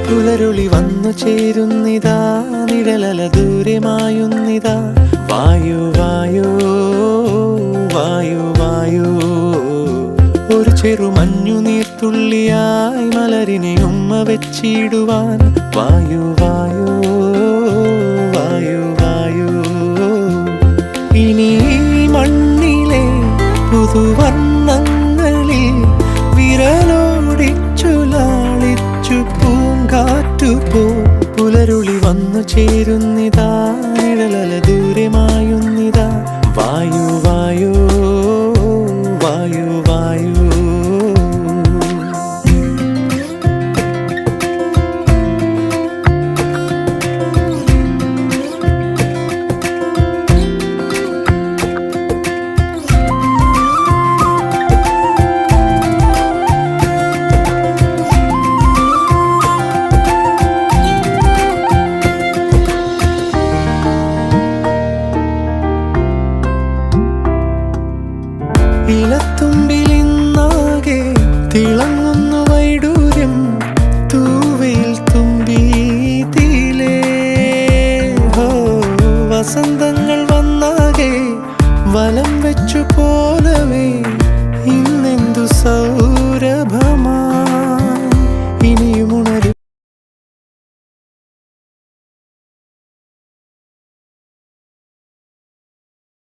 പുലരുളി വന്നു ചേരുന്നിതാ, നിഴലല ദൂരെ മായുന്നിതാ. വായു വായു വായു വായു, ഒരു ചെറു മഞ്ഞു നീർത്തുള്ളിയായി മലരിനെ ഉമ്മ വെച്ചിടുവാൻ. വായു വായു വായു വായു, ഇനി മണ്ണിലെ പുതുവർണ്ണങ്ങളിൽ വിരലോടിച്ചു ലാളിച്ചു പൂങ്കാറ്റുപോ. പുലരുളി വന്നു ചേരുന്നിതാ, നിഴലല ദൂരെ മായുന്നിതാ. വായു വായു വായു വായു. ഇലത്തുമ്പി